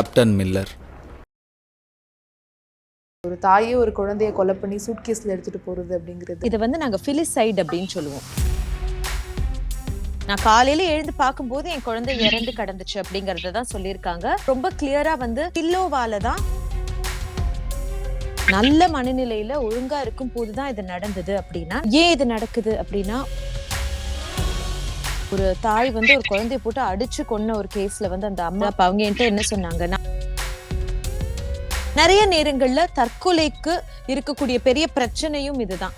Captain Miller. ஒரு தாயே ஒரு குழந்தைய கொலை பண்ணி சூட்கேஸ்ல எடுத்துட்டு போறது அப்படிங்கிறது, இதை நாங்க ஃபிலிசைட் அப்படின்னு சொல்லுவோம். நான் காலையில எழுந்து பார்க்கும்போது என் குழந்தை இறந்து கிடந்துச்சு அப்படிங்கறத தான் சொல்லியிருக்காங்க. ரொம்ப கிளியரா பில்லோவால தான், நல்ல மனநிலையில ஒழுங்கா இருக்கும் போதுதான் இது நடந்தது அப்படின்னா, ஏன் இது நடக்குது அப்படின்னா, ஒரு தாய் ஒரு குழந்தைய போட்டு அடிச்சு கொன்ன ஒரு கேஸ்ல அந்த அம்மா அப்பா அவங்க என்கிட்ட என்ன சொன்னாங்கன்னா, நிறைய நேரங்கள்ல தற்கொலைக்கு இருக்கக்கூடிய பெரிய பிரச்சனையும் இதுதான்.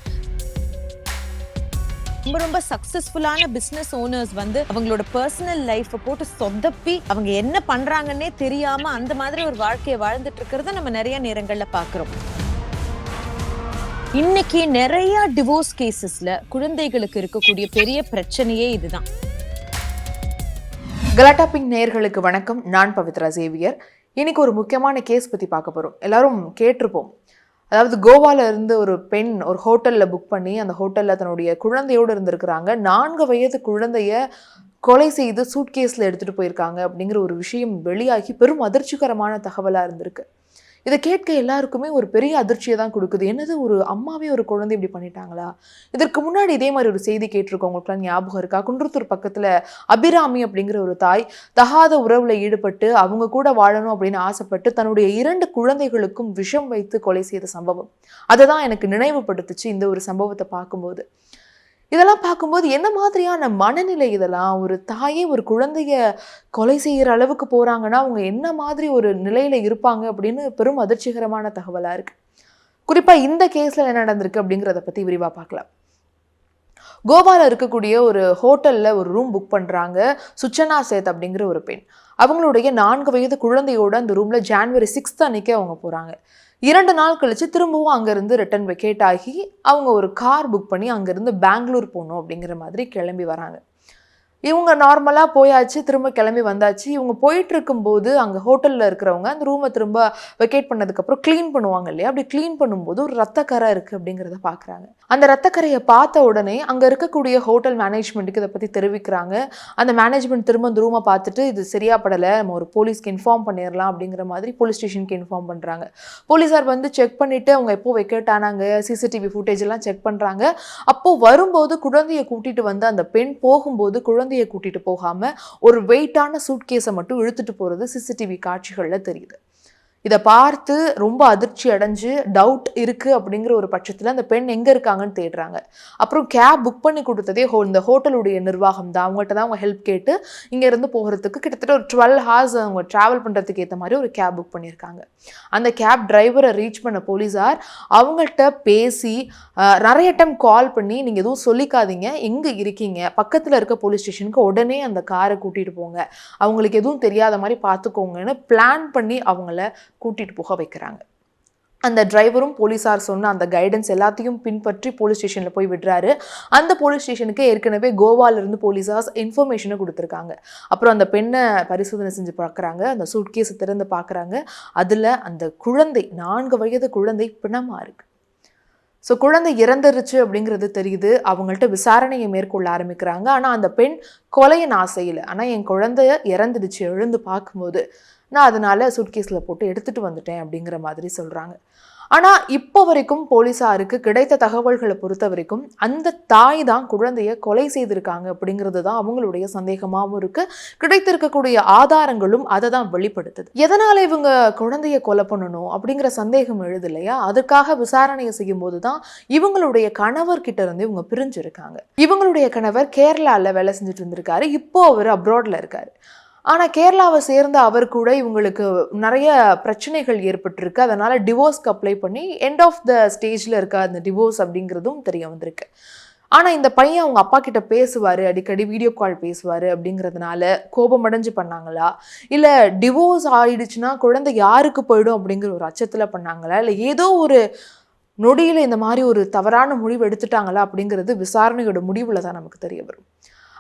ரொம்ப ரொம்ப சக்சஸ்ஃபுல்லான பிசினஸ் ஓனர்ஸ் அவங்களோட பர்சனல் லைஃபை போட்டு சொதப்பி அவங்க என்ன பண்றாங்கன்னே தெரியாம அந்த மாதிரி ஒரு வாழ்க்கையை வாழ்ந்துட்டு இருக்கிறத நம்ம நிறைய நேரங்கள்ல பாக்குறோம். இன்னைக்கு நிறைய டிவோர்ஸ் கேசஸ்ல குழந்தைகளுக்கு இருக்கக்கூடிய பெரிய பிரச்சனையே இதுதான். கலாட்டா பிங்க் நேயர்களுக்கு வணக்கம். நான் பவித்ரா சேவியர். இன்னைக்கு ஒரு முக்கியமான கேஸ் பற்றி பார்க்க போகிறோம். எல்லாரும் கேட்டிருப்போம். அதாவது கோவால இருந்து ஒரு பெண் ஒரு ஹோட்டலில் புக் பண்ணி அந்த ஹோட்டலில் தன்னுடைய குழந்தையோடு இருந்திருக்கிறாங்க. 4 வயது குழந்தைய கொலை செய்து சூட்கேஸில் எடுத்துகிட்டு போயிருக்காங்க அப்படிங்கிற ஒரு விஷயம் வெளியாகி பெரும் அதிர்ச்சிகரமான தகவலாக இருந்திருக்கு. இதை கேட்க எல்லாருக்குமே ஒரு பெரிய அதிர்ச்சியை தான் கொடுக்குது. என்னது, ஒரு அம்மாவே ஒரு குழந்தை இப்படி பண்ணிட்டாங்களா? இதற்கு முன்னாடி இதே மாதிரி ஒரு செய்தி கேட்டிருக்கோம். உங்களுக்குலாம் ஞாபகம் இருக்கா? குன்றத்தூர் பக்கத்தில் அபிராமி அப்படிங்கிற ஒரு தாய் தகாத உறவில் ஈடுபட்டு அவங்க கூட வாழணும் அப்படின்னு ஆசைப்பட்டு தன்னுடைய 2 குழந்தைகளுக்கும் விஷம் வைத்து கொலை செய்த சம்பவம். அதை தான் எனக்கு நினைவுபடுத்துச்சு இந்த ஒரு சம்பவத்தை பார்க்கும்போது. இதெல்லாம் பார்க்கும்போது என்ன மாதிரியான மனநிலை இதெல்லாம்? ஒரு தாயே ஒரு குழந்தைய கொலை செய்கிற அளவுக்கு போகிறாங்கன்னா அவங்க என்ன மாதிரி ஒரு நிலையில் இருப்பாங்க அப்படின்னு பெரும் அதிர்ச்சிகரமான தகவலாக இருக்குது. குறிப்பாக இந்த கேஸில் என்ன நடந்திருக்கு அப்படிங்கிறத பற்றி விரிவாக பார்க்கலாம். கோவாவில் இருக்கக்கூடிய ஒரு ஹோட்டலில் ஒரு ரூம் புக் பண்ணுறாங்க. சுச்சனா சேத் அப்படிங்கிற ஒரு பெண். அவங்களுடைய 4 வயது குழந்தையோட அந்த ரூமில் ஜான்வரி 6 அன்னைக்கு அவங்க போகிறாங்க. 2 நாள் கழிச்சு திரும்பவும் அங்கேருந்து ரிட்டர்ன் வெக்கேட் ஆகி அவங்க ஒரு கார் புக் பண்ணி அங்கேருந்து பெங்களூர் போகணும் அப்படிங்கிற மாதிரி கிளம்பி வராங்க. இவங்க நார்மலாக போயாச்சு, திரும்ப கிளம்பி வந்தாச்சு. இவங்க போயிட்டு இருக்கும்போது அங்கே ஹோட்டலில் இருக்கிறவங்க அந்த ரூமை திரும்ப வெக்கேட் பண்ணதுக்கப்புறம் க்ளீன் பண்ணுவாங்க இல்லையா? அப்படி க்ளீன் பண்ணும்போது ஒரு ரத்தக்கரை இருக்குது அப்படிங்கிறத பார்க்குறாங்க. அந்த ரத்தக்கரையை பார்த்த உடனே அங்கே இருக்கக்கூடிய ஹோட்டல் மேனேஜ்மெண்ட்டுக்கு இதை பற்றி தெரிவிக்கிறாங்க. அந்த மேனேஜ்மெண்ட் திரும்ப அந்த ரூமை பார்த்துட்டு இது சரியா படலை, நம்ம ஒரு போலீஸ்க்கு இன்ஃபார்ம் பண்ணிடலாம் அப்படிங்கிற மாதிரி போலீஸ் ஸ்டேஷனுக்கு இன்ஃபார்ம் பண்ணுறாங்க. போலீஸார் செக் பண்ணிவிட்டு அவங்க எப்போ வெக்கேட் ஆனாங்க, சிசிடிவி ஃபுட்டேஜ் எல்லாம் செக் பண்ணுறாங்க. அப்போது வரும்போது குழந்தையை கூட்டிகிட்டு அந்த பெண் போகும்போது குழந்தையை கூட்டிட்டு போகாம ஒரு வெயிட்டான சூட்கேஸை மட்டும் இழுத்துட்டு போறது சிசிடிவி காட்சிகள்ல தெரியுது. இதை பார்த்து ரொம்ப அதிர்ச்சி அடைஞ்சு டவுட் இருக்கு அப்படிங்கிற ஒரு பட்சத்தில் அந்த பெண் எங்க இருக்காங்கன்னு தேடுறாங்க. அப்புறம் கேப் புக் பண்ணி கொடுத்ததே இந்த ஹோட்டலுடைய நிர்வாகம் தான். அவங்கள்ட்ட தான் அவங்க ஹெல்ப் கேட்டு இங்க இருந்து போகிறதுக்கு கிட்டத்தட்ட ஒரு 12 hours அவங்க டிராவல் பண்றதுக்கு ஏற்ற மாதிரி ஒரு கேப் புக் பண்ணியிருக்காங்க. அந்த கேப் டிரைவரை ரீச் பண்ண போலீஸார் அவங்கள்ட்ட பேசி நிறைய டைம் கால் பண்ணி நீங்க எதுவும் சொல்லிக்காதீங்க, எங்க இருக்கீங்க, பக்கத்துல இருக்க போலீஸ் ஸ்டேஷனுக்கு உடனே அந்த காரை கூட்டிட்டு போங்க, அவங்களுக்கு எதுவும் தெரியாத மாதிரி பார்த்துக்கோங்கன்னு பிளான் பண்ணி அவங்கள கூட்டிட்டு போக வைக்கிறாங்க. அந்த டிரைவரும் போலீஸார் சொன்ன அந்த கைடன்ஸ் எல்லாத்தையும் பின்பற்றி போலீஸ் ஸ்டேஷனில் போய் விடுறாரு. அந்த போலீஸ் ஸ்டேஷனுக்கு ஏற்கனவே கோவாலிருந்து போலீஸார்ஸ் இன்ஃபர்மேஷனை கொடுத்துருக்காங்க. அப்புறம் அந்த பெண்ணை பரிசோதனை செஞ்சு பார்க்குறாங்க. அந்த சூட்கேஸை திறந்து பார்க்குறாங்க. அதில் அந்த குழந்தை 4 வயது குழந்தை பிணமாக இருக்கு. ஸோ குழந்தை இறந்துருச்சு அப்படிங்கிறது தெரியுது. அவங்கள்ட்ட விசாரணையை மேற்கொள்ள ஆரம்பிக்கிறாங்க. ஆனால் அந்த பெண் கொலையை நான் செய்யலை, ஆனால் என் குழந்தைய இறந்துடுச்சு, எழுந்து பார்க்கும்போது நான் அதனால சூட்கேஸில் போட்டு எடுத்துகிட்டு வந்துட்டேன் அப்படிங்கிற மாதிரி சொல்கிறாங்க. ஆனால் இப்போ வரைக்கும் போலீஸாருக்கு கிடைத்த தகவல்களை பொறுத்த வரைக்கும் அந்த தாய் தான் குழந்தைய கொலை செய்திருக்காங்க அப்படிங்கிறது தான் அவங்களுடைய சந்தேகமாகவும் இருக்குது. கிடைத்திருக்கக்கூடிய ஆதாரங்களும் அதை தான் வெளிப்படுத்துது. எதனால் இவங்க குழந்தைய கொலை பண்ணணும் அப்படிங்கிற சந்தேகம் எழுது இல்லையா? அதுக்காக விசாரணையை செய்யும் போது தான் இவங்களுடைய கணவர்கிட்ட இருந்து இவங்க பிரிஞ்சிருக்காங்க. இவங்களுடைய கணவர் கேரளாவில் வேலை செஞ்சுட்டு இருந்திருக்காரு. இப்போ அவர் அப்ராட்ல இருக்காரு. ஆனால் கேரளாவை சேர்ந்த அவர் கூட இவங்களுக்கு நிறைய பிரச்சனைகள் ஏற்பட்டிருக்கு. அதனால் டிவோர்ஸ்க்கு அப்ளை பண்ணி எண்ட் ஆஃப் த ஸ்டேஜில் இருக்க அந்த டிவோர்ஸ் அப்படிங்கிறதும் தெரிய வந்திருக்கு. ஆனால் இந்த பையன் அவங்க அப்பா கிட்ட பேசுவார், அடிக்கடி வீடியோ கால் பேசுவார் அப்படிங்கிறதுனால கோபமடைஞ்சு பண்ணாங்களா, இல்லை டிவோர்ஸ் ஆயிடுச்சுன்னா குழந்தை யாருக்கு போயிடும் அப்படிங்கிற ஒரு அச்சத்தில் பண்ணாங்களா, இல்லை ஏதோ ஒரு நொடியில் இந்த மாதிரி ஒரு தவறான முடிவு எடுத்துட்டாங்களா அப்படிங்கிறது விசாரணையோட முடிவில் தான் நமக்கு தெரிய வரும்.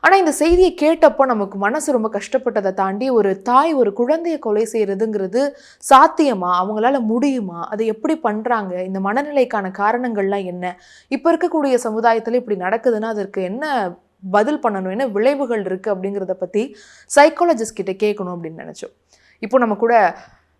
ஆனால் இந்த செய்தியை கேட்டப்போ நமக்கு மனசு ரொம்ப கஷ்டப்பட்டதை தாண்டி ஒரு தாய் ஒரு குழந்தையை கொலை செய்கிறதுங்கிறது சாத்தியமா, அவங்களால முடியுமா, அதை எப்படி பண்ணுறாங்க, இந்த மனநிலைக்கான காரணங்கள்லாம் என்ன, இப்போ இருக்கக்கூடிய சமுதாயத்தில் இப்படி நடக்குதுன்னா அதற்கு என்ன பதில் பண்ணணும், என்ன விளைவுகள் இருக்குது அப்படிங்கிறத பற்றி சைக்காலஜிஸ்ட் கிட்ட கேட்கணும் அப்படின்னு நினச்சோம். இப்போ நம்ம கூட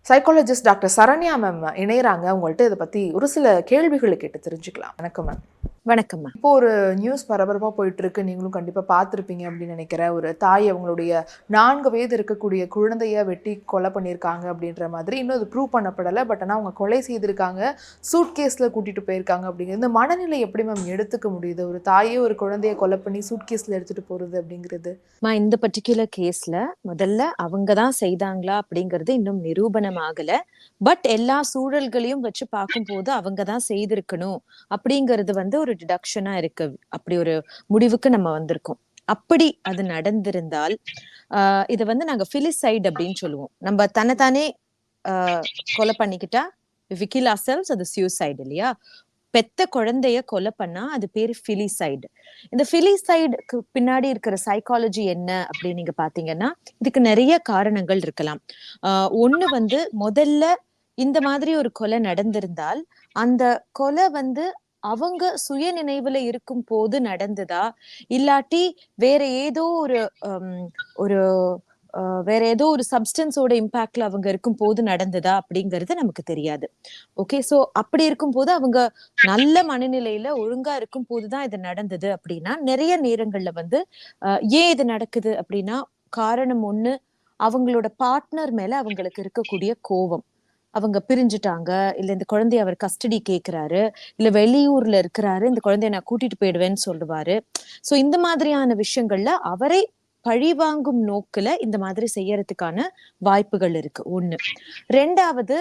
சைக்காலஜிஸ்ட் டாக்டர் சரண்யா மேம் இணையறாங்க. உங்கள்ட்ட இதை பத்தி ஒரு சில கேள்விகளை கேட்டு தெரிஞ்சுக்கலாம். வணக்கம் மேம். வணக்கம்மா. இப்போ ஒரு நியூஸ் பரபரப்பா போயிட்டு இருக்கு, நீங்களும் கண்டிப்பா பார்த்திருப்பீங்க அப்படின்னு நினைக்கிறேன். ஒரு தாய் அவங்களுடைய 4 வயது இருக்கக்கூடிய குழந்தைய வெட்டி கொலை பண்ணியிருக்காங்க அப்படின்ற மாதிரி. இன்னும் அது ப்ரூவ் பண்ணப்படலை, பட் ஆனால் அவங்க கொலை செய்திருக்காங்க, சூட் கேஸ்ல கூட்டிட்டு போயிருக்காங்க அப்படிங்கிறது. இந்த மனநிலை எப்படி மேம் எடுத்துக்க முடியுது? ஒரு தாயே ஒரு குழந்தைய கொலை பண்ணி சூட் கேஸ்ல எடுத்துட்டு போறது அப்படிங்கிறது. இந்த பர்டிகுலர் கேஸ்ல முதல்ல அவங்க தான் செய்தாங்களா அப்படிங்கிறது இன்னும் நிரூபணம் ஆகல. பட் எல்லா சூழல்களையும் வச்சு பார்க்கும்போது அவங்க தான் செய்திருக்கணும் அப்படிங்கிறது ஒரு டிடக்ஷனா இருக்கு. அப்படி ஒரு முடிவுக்கு நம்ம வந்திருக்கோம். அப்படி அது நடந்திருந்தால் இதை நாங்க பிலிசைட் அப்படின்னு சொல்லுவோம். நம்ம தன்னைத்தானே கொலை பண்ணிக்கிட்டா if we kill ourselves, அது suicide இல்லையா? பெத்த குழந்தைய கொலை பண்ணா அது பேரு பிலிசைடு. இந்த பிலிசைடுக்கு பின்னாடி இருக்கிற சைக்காலஜி என்ன அப்படின்னு நீங்க பாத்தீங்கன்னா, இதுக்கு நிறைய காரணங்கள் இருக்கலாம். ஒண்ணு முதல்ல இந்த மாதிரி ஒரு கொலை நடந்திருந்தால் அந்த கொலை அவங்க சுய நினைவுல இருக்கும் போது நடந்ததா, இல்லாட்டி வேற ஏதோ ஒரு வேற ஏதோ ஒரு சப்ஸ்டன்ஸோட இம்பாக்ட்ல அவங்க இருக்கும் போது நடந்ததா அப்படிங்கிறது நமக்கு தெரியாது. ஓகே, சோ அப்படி இருக்கும் போது அவங்க நல்ல மனநிலையில ஒழுங்கா இருக்கும் போதுதான் இது நடந்தது அப்படின்னா, நிறைய நேரங்கள்ல ஏன் இது நடக்குது அப்படின்னா, காரணம் ஒண்ணு, அவங்களோட பார்ட்னர் மேல அவங்களுக்கு இருக்கக்கூடிய கோவம். அவங்க பிரிஞ்சுட்டாங்க, இல்ல இந்த குழந்தைய அவர் கஸ்டடி கேட்கிறாரு, இல்ல வெளியூர்ல இருக்கிறாரு, இந்த குழந்தைய நான் கூட்டிட்டு போயிடுவேன்னு சொல்லுவாரு. சோ இந்த மாதிரியான விஷயங்கள்ல அவரை பழிவாங்கும் நோக்குல இந்த மாதிரி செய்யறதுக்கான வாய்ப்புகள் இருக்கு. ஒண்ணு. ரெண்டாவது,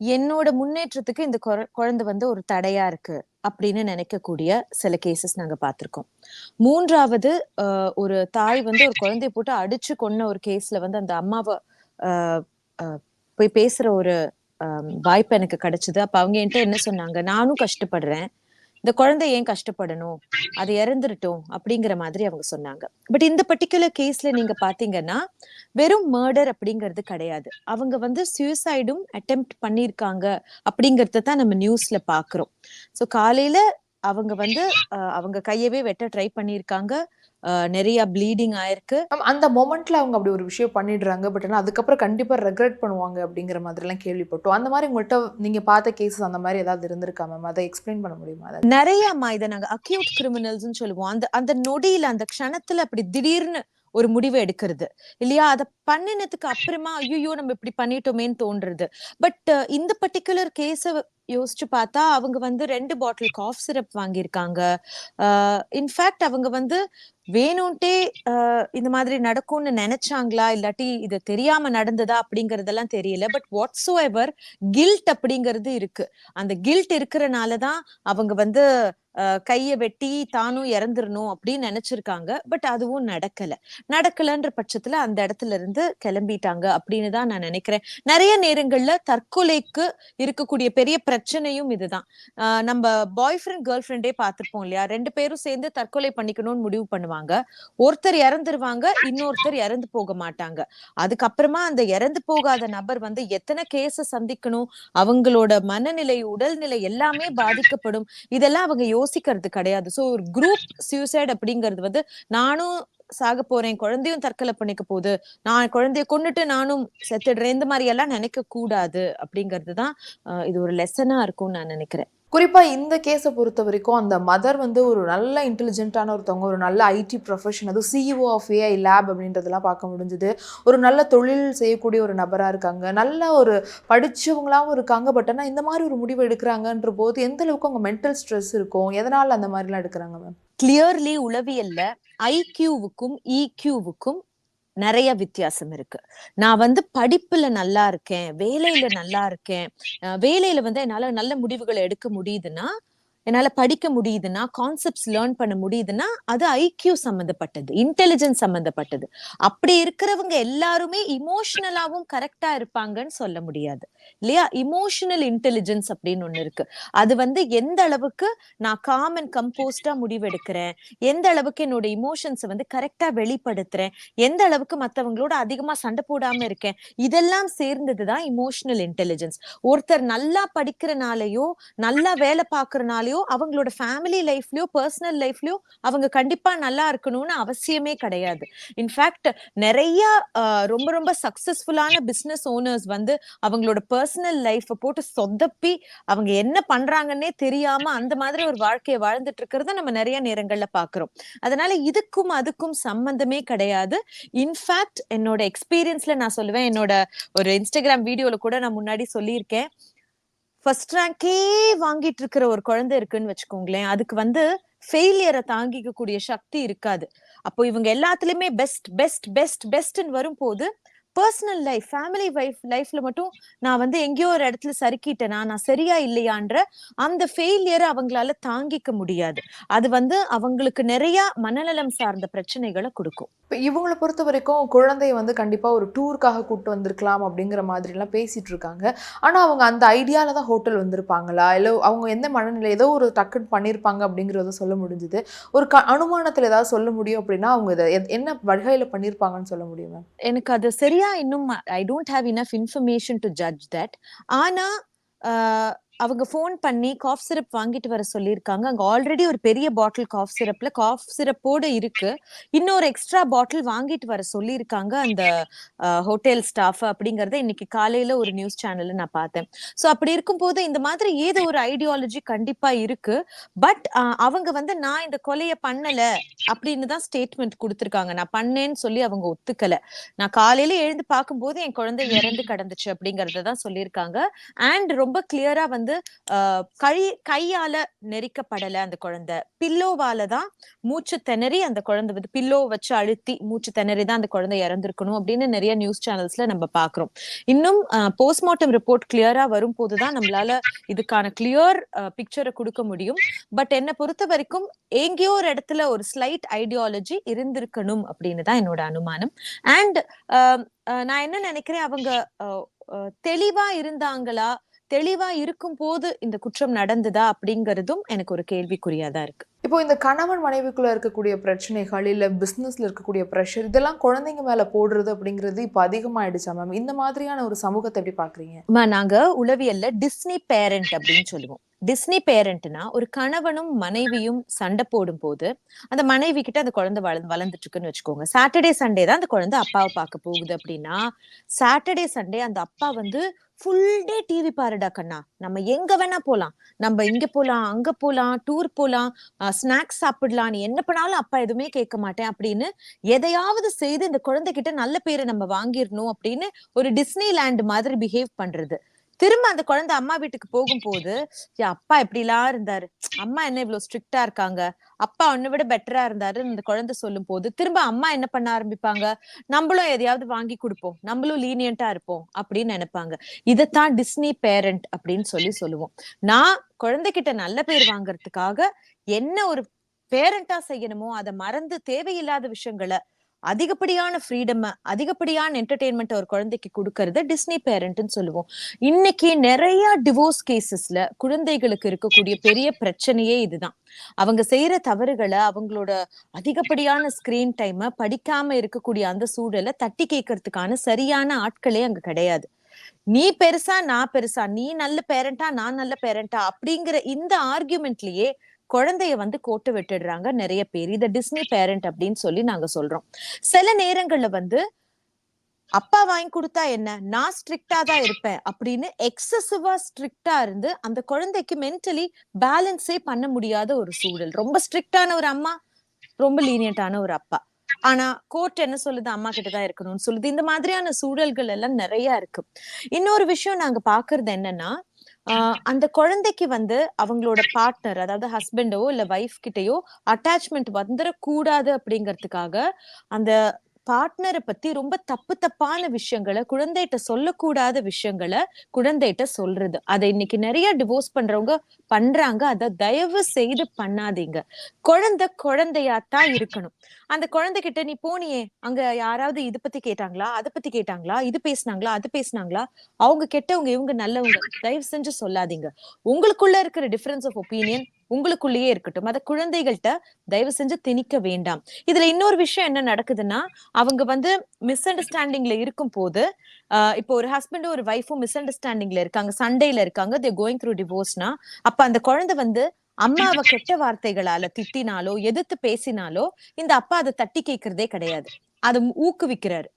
என்னோட முன்னேற்றத்துக்கு இந்த குழந்தை ஒரு தடையா இருக்கு அப்படின்னு நினைக்கக்கூடிய சில கேசஸ் நாங்க பார்த்திருக்கோம். மூன்றாவது, ஒரு தாய் ஒரு குழந்தைய போட்டு அடிச்சு கொன்ன ஒரு கேஸ்ல அந்த அம்மாவை போய் பேசுற ஒரு வாய்ப்பு எனக்கு கிடைச்சது. அப்ப அவங்க என்கிட்ட என்ன சொன்னாங்க, நானும் கஷ்டப்படுறேன், இந்த குழந்தை ஏன் கஷ்டப்படணும், அது இறந்துருட்டும் அப்படிங்கிற மாதிரி அவங்க சொன்னாங்க. பட் இந்த பர்டிகுலர் கேஸ்ல நீங்க பாத்தீங்கன்னா வெறும் மர்டர் அப்படிங்கிறது கிடையாது. அவங்க சூசைடும் அட்டெம்ப்ட் பண்ணிருக்காங்க அப்படிங்கறத தான் நம்ம நியூஸ்ல பாக்குறோம். சோ காலையில அவங்க அவங்க கையவே வெட்ட ட்ரை பண்ணிருக்காங்க, நிறைய ப்ளீடிங் ஆயிருக்கு. அந்த மொமெண்ட்ல அவங்க அப்படி ஒரு விஷயம் பண்ணிடுறாங்க, பட் ஆனால் அதுக்கப்புறம் கண்டிப்பா ரெக்ரெட் பண்ணுவாங்க அப்படிங்கிற மாதிரி எல்லாம் கேள்விப்பட்டோம். அந்த மாதிரி உங்கள்கிட்ட நீங்க பார்த்த கேசஸ் அந்த மாதிரி ஏதாவது இருந்திருக்கா மேம்? அதை எக்ஸ்பிளைன் பண்ண முடியுமா? நிறையம்மா. இதை நாங்க அக்யூட் கிரிமினல்ஸ் சொல்லுவோம். அந்த நொடியில அந்த க்ஷணத்துல அப்படி திடீர்னு ஒரு முடிவு எடுக்கிறது இல்லையா, அதை பண்ணினதுக்கு அப்புறமா ஐயோ நம்ம இப்படி பண்ணிட்டோமேன்னு தோன்றது. பட் இந்த பர்டிகுலர் கேஸ யோசிச்சு பார்த்தா அவங்க 2 பாட்டில் காஃப் சிரப் வாங்கியிருக்காங்க. இன்ஃபேக்ட் அவங்க வேணும்ட்டே இந்த மாதிரி நடக்கும்னு நினைச்சாங்களா, இல்லாட்டி இது தெரியாம நடந்ததா அப்படிங்கறதெல்லாம் தெரியல. பட் வாட்ஸோ எவர் கில்ட் அப்படிங்கிறது இருக்கு. அந்த கில்ட் இருக்கிறனாலதான் அவங்க கைய வெட்டி தானும் இறந்துடணும் அப்படின்னு நினைச்சிருக்காங்க. பட் அதுவும் நடக்கலன்ற பட்சத்துல அந்த இடத்துல இருந்து கிளம்பிட்டாங்க அப்படின்னு தான் நான் நினைக்கிறேன். நிறைய நேரங்கள்ல தற்கொலைக்கு இருக்கக்கூடிய பெரிய பிரச்சனையும் இதுதான். நம்ம பாய் ஃப்ரெண்ட் கேர்ள் ஃப்ரெண்டே பார்த்திருப்போம் இல்லையா, 2 பேரும் சேர்ந்து தற்கொலை பண்ணிக்கணும்னு முடிவு பண்ணுவாங்க. ஒருத்தர் இறந்துருவாங்க, இன்னொருத்தர் இறந்து போக மாட்டாங்க. அதுக்கப்புறமா அந்த இறந்து போகாத நபர் எத்தனை கேஸ சந்திக்கணும், அவங்களோட மனநிலை, உடல்நிலை எல்லாமே பாதிக்கப்படும். இதெல்லாம் அவங்க யோசிக்கிறது கிடையாது. சோ ஒரு குரூப் சூசைட் அப்படிங்கிறது நானும் சாக போறேன், குழந்தையும் தற்கொலை பண்ணிக்க போகுது, நான் குழந்தைய கொன்னுட்டு நானும் செத்துடுறேன், இந்த மாதிரி எல்லாம் நினைக்க கூடாது அப்படிங்கிறதுதான் இது ஒரு லெசனா இருக்கும்னு நான் நினைக்கிறேன். குறிப்பா இந்த கேஸை பொறுத்த வரைக்கும் அந்த மதர் ஒரு நல்ல இன்டெலிஜென்ட்டான ஒருத்தவங்க, ஒரு நல்ல ஐடி ப்ரொஃபஷன், அதுவும் சிஇஓ ஆஃப் ஏஐ லேப் அப்படின்றதெல்லாம் பார்க்க முடிஞ்சுது. ஒரு நல்ல தொழில் செய்யக்கூடிய ஒரு நபராக இருக்காங்க, நல்ல ஒரு படித்தவங்களாகவும் இருக்காங்க. பட் ஆனால் இந்த மாதிரி ஒரு முடிவு எடுக்கிறாங்கன்ற போது எந்த அளவுக்கு அவங்க மென்டல் ஸ்ட்ரெஸ் இருக்கும், எதனால் அந்த மாதிரிலாம் எடுக்கிறாங்க மேம்? கிளியர்லி உளவியல்ல ஐக்யூவுக்கும் இக்யூவுக்கும் நிறைய வித்தியாசம் இருக்கு. நான் படிப்புல நல்லா இருக்கேன், வேலையில நல்லா இருக்கேன், வேலையில என்னால நல்ல முடிவுகளை எடுக்க முடியுதுன்னா, என்னால படிக்க முடியுதுன்னா, கான்செப்ட்ஸ் லேர்ன் பண்ண முடியுதுன்னா, அது ஐக்யூ சம்பந்தப்பட்டது, இன்டெலிஜென்ஸ் சம்பந்தப்பட்டது. அப்படி இருக்கிறவங்க எல்லாருமே இமோஷனலாவும் கரெக்டா இருப்பாங்கன்னு சொல்ல முடியாது இல்லையா. இமோஷனல் இன்டெலிஜென்ஸ் அப்படின்னு ஒண்ணு இருக்கு. அது எந்த அளவுக்கு நான் காம் அண்ட் கம்போஸ்டா முடிவெடுக்கிறேன், எந்த அளவுக்கு என்னோட இமோஷன்ஸை கரெக்டா வெளிப்படுத்துறேன், எந்த அளவுக்கு மத்தவங்களோட அதிகமா சண்டை போடாம இருக்கேன், இதெல்லாம் சேர்ந்ததுதான் இமோஷனல் இன்டெலிஜென்ஸ். ஒருத்தர் நல்லா படிக்கிறனாலயோ நல்லா வேலை பார்க்கறனாலயோ லைஃப்லயோ அவங்களோட ஃபேமிலி லைஃப்லயோ பர்சனல் லைஃப்லயோ அவங்க கண்டிப்பா நல்லா இருக்கணும்னு அவசியமே கிடையாது. இன்ஃபேக்ட் நிறைய ரொம்ப ரொம்ப சக்சஸ்ஃபுல்லான பிசினஸ் ஓனர்ஸ் வந்து அவங்களோட பர்சனல் லைஃப போட்டு சொதப்பி அவங்க என்ன பண்றாங்கன்னே தெரியாம அந்த மாதிரி ஒரு வாழ்க்கையை வாழ்ந்துட்டு இருக்கிறத நம்ம நிறைய நேரங்கள்ல பாக்குறோம். அதனால இதுக்கும் அதுக்கும் சம்பந்தமே கிடையாது. இன்ஃபேக்ட் என்னோட எக்ஸ்பீரியன்ஸ்ல நான் சொல்லுவேன், என்னோட ஒரு இன்ஸ்டாகிராம் வீடியோல கூட நான் முன்னாடி சொல்லியிருக்கேன், ஃபர்ஸ்ட் ரேங்கே வாங்கிட்டு இருக்கிற ஒரு குழந்தை இருக்குன்னு வச்சுக்கோங்களேன், அதுக்கு வந்து ஃபெயிலியரை தாங்கிக்க கூடிய சக்தி இருக்காது. அப்போ இவங்க எல்லாத்துலயுமே பெஸ்ட் பெஸ்ட் பெஸ்ட் பெஸ்ட்ன்னு வரும்போது பர்சனல் லைஃப் ஃபேமிலி லைஃப்ல மட்டும் நான் வந்து எங்கேயோ ஒரு இடத்துல சறுக்கிட்டேனா, நான் சரியா இல்லையான்ற அந்த ஃபெயிலியரை அவங்களால தாங்கிக்க முடியாது. அது வந்து அவங்களுக்கு நிறைய மனநலம் சார்ந்த பிரச்சனைகளை கொடுக்கும். இப்போ இவங்களை பொறுத்த வரைக்கும் குழந்தைய வந்து கண்டிப்பாக ஒரு டூருக்காக கூப்பிட்டு வந்திருக்கலாம் அப்படிங்கிற மாதிரிலாம் பேசிட்டு இருக்காங்க. ஆனால் அவங்க அந்த ஐடியாவில் தான் ஹோட்டல் வந்திருப்பாங்களா, இல்லை அவங்க எந்த மனநிலை ஏதோ ஒரு டக்குன்னு பண்ணியிருப்பாங்க அப்படிங்கிறத சொல்ல முடிஞ்சுது. ஒரு அனுமானத்தில் ஏதாவது சொல்ல முடியும் அப்படின்னா அவங்க இதை என்ன வகையில் பண்ணியிருப்பாங்கன்னு சொல்ல முடியும் மேம்? எனக்கு அது சரியா இன்னும் I don't have enough information to judge that. ஆனா அவங்க ஃபோன் பண்ணி காஃப் சிரப் வாங்கிட்டு வர சொல்லியிருக்காங்க. அங்க ஆல்ரெடி ஒரு பெரிய பாட்டில் காஃப் சிரப்ல காஃப் சிரப்போட இருக்கு, இன்னொரு எக்ஸ்ட்ரா பாட்டில் வாங்கிட்டு வர சொல்லியிருக்காங்க அந்த ஹோட்டல் ஸ்டாஃப் அப்படிங்கறத இன்னைக்கு காலையில ஒரு நியூஸ் சேனல்ல நான் பார்த்தேன். சோ அப்படி இருக்கும்போது இந்த மாதிரி ஏதோ ஒரு ஐடியாலஜி கண்டிப்பா இருக்கு. பட் அவங்க வந்து நான் இந்த கொலையை பண்ணல அப்படின்னு தான் ஸ்டேட்மெண்ட் கொடுத்திருக்காங்க. நான் பண்ணேன்னு சொல்லி அவங்க ஒத்துக்கல. நான் காலையில எழுந்து பார்க்கும்போது என் குழந்தை இறந்து கிடந்துச்சு அப்படிங்கறத தான் சொல்லியிருக்காங்க. அண்ட் ரொம்ப கிளியரா வந்து கையால நெரிக்கப்படல அந்த குழந்தை, பில்லோவால தான் மூச்சு திணறி அந்த குழந்தை வந்து பில்லோ வச்சு அழுத்தி மூச்சு திணறி தான் அந்த குழந்தை இறந்திருக்கணும் அப்படின்னு நிறைய நியூஸ் சேனல்ஸ்ல நம்ம பாக்குறோம். இன்னும் போஸ்ட்மார்ட்டம் ரிப்போர்ட் கிளியரா வரும் போதுதான் நம்மளால இதுக்கான கிளியர் பிக்சரை கொடுக்க முடியும். பட் என்னை பொறுத்த வரைக்கும் எங்கேயோ ஒரு இடத்துல ஒரு ஸ்லைட் ஐடியாலஜி இருந்திருக்கணும் அப்படின்னு தான் என்னோட அனுமானம். அண்ட் நான் என்ன நினைக்கிறேன், அவங்க தெளிவா இருந்தாங்களா, தெளிவா இருக்கும் போது இந்த குற்றம் நடந்ததா அப்படிங்கறதும் எனக்கு ஒரு கேள்விக்குறியாதான் இருக்கு. இப்போ இந்த கணவன் மனைவிக்குள்ள இருக்கக்கூடிய பிரச்சனைகள் இல்ல பிசினஸ்ல இருக்கக்கூடிய ப்ரெஷர் இதெல்லாம் குழந்தைங்க மேல போடுறது அப்படிங்கிறது இப்போ அதிகமாயிடுச்சா மேம்? இந்த மாதிரியான ஒரு சமூகத்தை எப்படி பாக்குறீங்க? நாங்க உளவியல்ல டிஸ்னி பேரண்ட் அப்படின்னு சொல்லுவோம். டிஸ்னி பேரண்ட்னா ஒரு கணவனும் மனைவியும் சண்டை போடும் போது அந்த மனைவி கிட்ட அந்த குழந்தை வளர்ந்துட்டு இருக்குன்னு வச்சுக்கோங்க. சாட்டர்டே சண்டே தான் அந்த குழந்தை அப்பாவை பார்க்க போகுது அப்படின்னா, சாட்டர்டே சண்டே அந்த அப்பா வந்து ஃபுல் டே டிவி பாருடா கண்ணா, நம்ம எங்க வேணா போலாம், நம்ம இங்க போலாம் அங்க போலாம் டூர் போலாம் ஸ்நாக்ஸ் சாப்பிடலாம், நீ என்ன பண்ணாலும் அப்பா எதுவுமே கேட்க மாட்டேன் அப்படின்னு எதையாவது செய்து இந்த குழந்தை கிட்ட நல்ல பேரை நம்ம வாங்கிடணும் அப்படின்னு ஒரு டிஸ்னி லேண்ட் மாதிரி பிஹேவ் பண்றது. திரும்ப அந்த குழந்தை அம்மா வீட்டுக்கு போகும்போது அப்பா எப்படி எல்லாம் இருந்தாரு, அம்மா என்ன இவ்வளவு ஸ்ட்ரிக்டா இருக்காங்க, அப்பா உன்னை விட பெட்டரா இருந்தாரு இந்த குழந்தை சொல்லும் போது திரும்ப அம்மா என்ன பண்ண ஆரம்பிப்பாங்க, நம்மளும் எதையாவது வாங்கி கொடுப்போம், நம்மளும் லீனியண்டா இருப்போம் அப்படின்னு நினைப்பாங்க. இதைத்தான் டிஸ்னி பேரண்ட் அப்படின்னு சொல்லுவோம். நான் குழந்தைகிட்ட நல்ல பேர் வாங்கறதுக்காக என்ன ஒரு பேரண்டா செய்யணுமோ அதை மறந்து தேவையில்லாத விஷயங்களை, அதிகப்படியான ஃப்ரீடம், அதிகப்படியான என்டர்டெயின்மெண்ட் ஒரு குழந்தைக்கு கொடுக்கறது டிஸ்னி பேரண்ட்னு சொல்லுவோம். இன்னைக்கு நிறைய டிவோர்ஸ் கேசஸ்ல குழந்தைகளுக்கு இருக்கக்கூடிய பெரிய பிரச்சனையே இதுதான். அவங்க செய்யற தவறுகளை, அவங்களோட அதிகப்படியான ஸ்கிரீன் டைம், படிக்காம இருக்கக்கூடிய அந்த சூழலை தட்டி கேட்கறதுக்கான சரியான ஆட்களே அங்க கிடையாது. நீ பெருசா நான் பெருசா, நீ நல்ல பேரண்டா நான் நல்ல பேரண்டா அப்படிங்கிற இந்த ஆர்கியூமெண்ட்லயே குழந்தைய வந்து கோட்டு விட்டுடுறாங்க நிறைய பேர். இத டிஸ்னி பேரண்ட் அப்படின்னு சொல்லி நாங்க சொல்றோம். சில நேரங்கள்ல வந்து அப்பா வாங்கி கொடுத்தா என்ன, நான் ஸ்ட்ரிக்டா தான் இருப்பேன் அப்படின்னு எக்ஸசிவா ஸ்ட்ரிக்டா இருந்து அந்த குழந்தைக்கு மென்டலி பேலன்ஸே பண்ண முடியாத ஒரு சூழல். ரொம்ப ஸ்ட்ரிக்டான ஒரு அம்மா, ரொம்ப லீனியன்டான ஒரு அப்பா. ஆனா கோர்ட் என்ன சொல்லுது, அம்மா கிட்டதான் இருக்கணும்னு சொல்லுது. இந்த மாதிரியான சூழல்கள் எல்லாம் நிறைய இருக்கு. இன்னொரு விஷயம் நாங்க பாக்குறது என்னன்னா, அந்த குழந்தைக்கு வந்து அவங்களோட பார்ட்னர், அதாவது ஹஸ்பண்டோ இல்ல வைஃப் கிட்டயோ அட்டாச்மெண்ட் வந்துடக்கூடாது அப்படிங்கறதுக்காக அந்த பார்ட்னரை பத்தி ரொம்ப தப்பான விஷயங்களை, குழந்தைகிட்ட சொல்லக்கூடாத விஷயங்களை குழந்தைகிட்ட சொல்றது. அதை இன்னைக்கு நிறைய டிவோர்ஸ் பண்றவங்க பண்றாங்க. அதை தயவு செய்து பண்ணாதீங்க. குழந்தையாத்தான் இருக்கணும். அந்த குழந்தைகிட்ட நீ போனியே, அங்க யாராவது இது பத்தி கேட்டாங்களா, அதை பத்தி கேட்டாங்களா, இது பேசினாங்களா, அது பேசினாங்களா, அவங்க கெட்டவங்க இவங்க நல்லவங்க, தயவு செஞ்சு சொல்லாதீங்க. உங்களுக்குள்ள இருக்கிற டிஃபரன்ஸ் ஆஃப் ஒப்பீனியன் உங்களுக்குள்ளேயே இருக்கட்டும். அத குழந்தைகள்கிட்ட தயவு செஞ்சு திணிக்க வேண்டாம். இதுல இன்னொரு விஷயம் என்ன நடக்குதுன்னா, அவங்க வந்து மிஸ் அண்டர்ஸ்டாண்டிங்ல இருக்கும் போது, இப்போ ஒரு ஹஸ்பண்டும் ஒரு வைஃபும் மிஸ் அண்டர்ஸ்டாண்டிங்ல இருக்காங்க, சண்டையில இருக்காங்க, தே கோயிங் த்ரூ டிவோர்ஸ்னா, அப்ப அந்த குழந்தை வந்து அம்மாவை கெட்ட வார்த்தைகளால திட்டினாலோ எதிர்த்து பேசினாலோ இந்த அப்பா அதை தட்டி கேட்கறதே கிடையாது. அதை ஊக்குவிக்கிறாரு.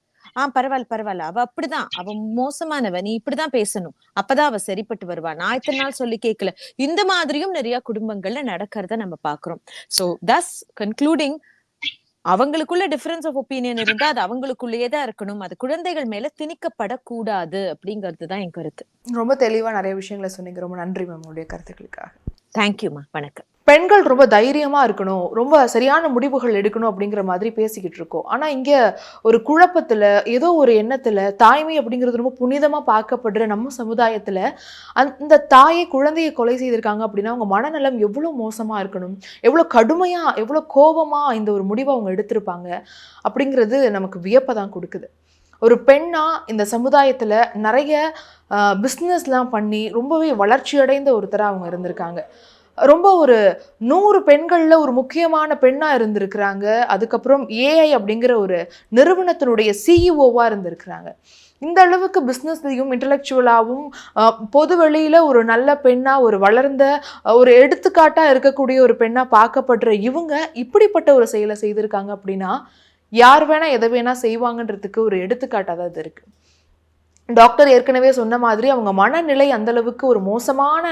பரவாயில்ல பரவாயில்ல, அவ அப்படிதான், அவ மோசமானவ, நீ இப்படிதான் பேசணும், அப்பதான் அவ சரிப்பட்டு வருவா, நான் இத்தனை நாள் சொல்லி கேட்கல. இந்த மாதிரியும் நிறைய குடும்பங்கள்ல நடக்கிறத நம்ம பாக்குறோம். சோ தஸ் கன்க்ளூடிங், அவங்களுக்குள்ள டிஃபரன்ஸ் ஆஃப் ஒப்பீனியன் இருந்தா அது அவங்களுக்குள்ளேயே தான் இருக்கணும், அது குழந்தைகள் மேல திணிக்கப்படக்கூடாது அப்படிங்கிறது தான் என் கருத்து. ரொம்ப தெளிவா நிறைய விஷயங்களை சொன்னீங்க. ரொம்ப நன்றி மேம் உங்களுடைய கருத்துக்களுக்காக. தேங்க்யூமா, வணக்கம். பெண்கள் ரொம்ப தைரியமா இருக்கணும், ரொம்ப சரியான முடிவுகள் எடுக்கணும் அப்படிங்கிற மாதிரி பேசிக்கிட்டு இருக்கோம். ஆனா இங்க ஒரு குழப்பத்துல, ஏதோ ஒரு எண்ணத்துல, தாய்மை அப்படிங்கிறது ரொம்ப புனிதமா பார்க்கப்படுற நம்ம சமுதாயத்துல அந்த தாயை குழந்தையை கொலை செய்திருக்காங்க அப்படின்னா அவங்க மனநலம் எவ்வளவு மோசமா இருக்கணும், எவ்வளவு கடுமையா, எவ்வளவு கோபமா இந்த ஒரு முடிவை அவங்க எடுத்திருப்பாங்க அப்படிங்கிறது நமக்கு வியப்பை தான் கொடுக்குது. ஒரு பெண்ணா இந்த சமுதாயத்துல நிறைய பிஸ்னஸ்லாம் பண்ணி ரொம்பவே வளர்ச்சி அடைந்த ஒருத்தராக அவங்க இருந்திருக்காங்க. ரொம்ப ஒரு 100 பெண்களில் ஒரு முக்கியமான பெண்ணாக இருந்திருக்கிறாங்க. அதுக்கப்புறம் ஏஐ அப்படிங்கிற ஒரு நிறுவனத்தினுடைய சிஇஓவாக இருந்திருக்கிறாங்க. இந்த அளவுக்கு பிஸ்னஸ்லையும் இன்டலெக்சுவலாகவும் பொது வெளியில் ஒரு நல்ல பெண்ணாக, ஒரு வளர்ந்த ஒரு எடுத்துக்காட்டாக இருக்கக்கூடிய ஒரு பெண்ணாக பார்க்கப்படுற இவங்க இப்படிப்பட்ட ஒரு செயலை செய்திருக்காங்க அப்படின்னா யார் வேணா எதை வேணா செய்வாங்கன்றதுக்கு ஒரு எடுத்துக்காட்டாக தான் இது இருக்குது. டாக்டர் ஏற்கனவே சொன்ன மாதிரி அவங்க மனநிலை அந்த அளவுக்கு ஒரு மோசமான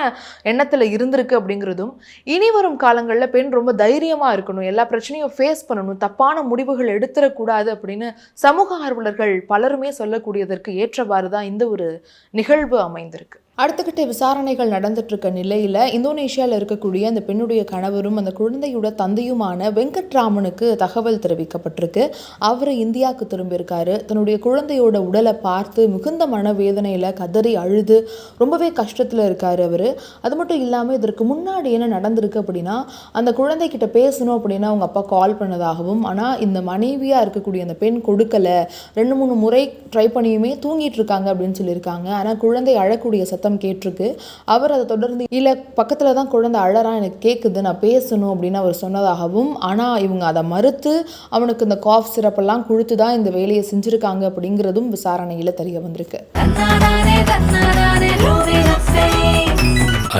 எண்ணத்தில் இருந்திருக்கு அப்படிங்கிறதும், இனி வரும் காலங்களில் பெண் ரொம்ப தைரியமாக இருக்கணும், எல்லா பிரச்சனையும் ஃபேஸ் பண்ணணும், தப்பான முடிவுகள் எடுத்துடக்கூடாது அப்படின்னு சமூக ஆர்வலர்கள் பலருமே சொல்லக்கூடியதற்கு ஏற்றவாறு தான் இந்த ஒரு நிகழ்வு அமைந்திருக்கு. அடுத்துக்கிட்ட விசாரணைகள் நடந்துட்டு இருக்க நிலையில் இந்தோனேஷியாவில் இருக்கக்கூடிய அந்த பெண்ணுடைய கணவரும் அந்த குழந்தையோட தந்தையுமான வெங்கட்ராமனுக்கு தகவல் தெரிவிக்கப்பட்டிருக்கு. அவர் இந்தியாவுக்கு திரும்பியிருக்காரு. தன்னுடைய குழந்தையோட உடலை பார்த்து மிகுந்த மனவேதனையில் கதறி அழுது ரொம்பவே கஷ்டத்தில் இருக்கார் அவர். அது மட்டும் இல்லாமல் இதற்கு முன்னாடி என்ன நடந்திருக்கு அப்படின்னா, அந்த குழந்தைகிட்ட பேசணும் அப்படின்னா அவங்க அப்பா கால் பண்ணதாகவும், ஆனால் இந்த மனைவியாக இருக்கக்கூடிய அந்த பெண் கொடுக்கலை, 2-3 முறை ட்ரை பண்ணியுமே தூங்கிட்டு இருக்காங்க அப்படின்னு சொல்லியிருக்காங்க. ஆனால் குழந்தை அழக்கூடிய சத்தம் கேட்டிருக்கு. அவர் அதை தொடர்ந்து இல்லை பக்கத்தில் தான் குழந்தை அழறான், எனக்கு கேட்குது, நான் பேசணும் அப்படின்னு அவர் சொன்னதாகவும், ஆனால் இவங்க அதை மறுத்து அவனுக்கு இந்த காஃப் சிரப்பெல்லாம் கொடுத்து தான் இந்த வேலையை செஞ்சுருக்காங்க அப்படிங்கிறதும் விசாரணையில் தெரிய வந்திருக்கு.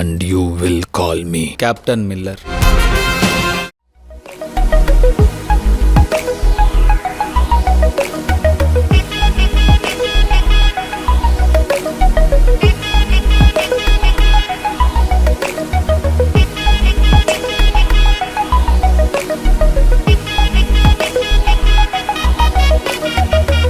And you will call me Captain Miller.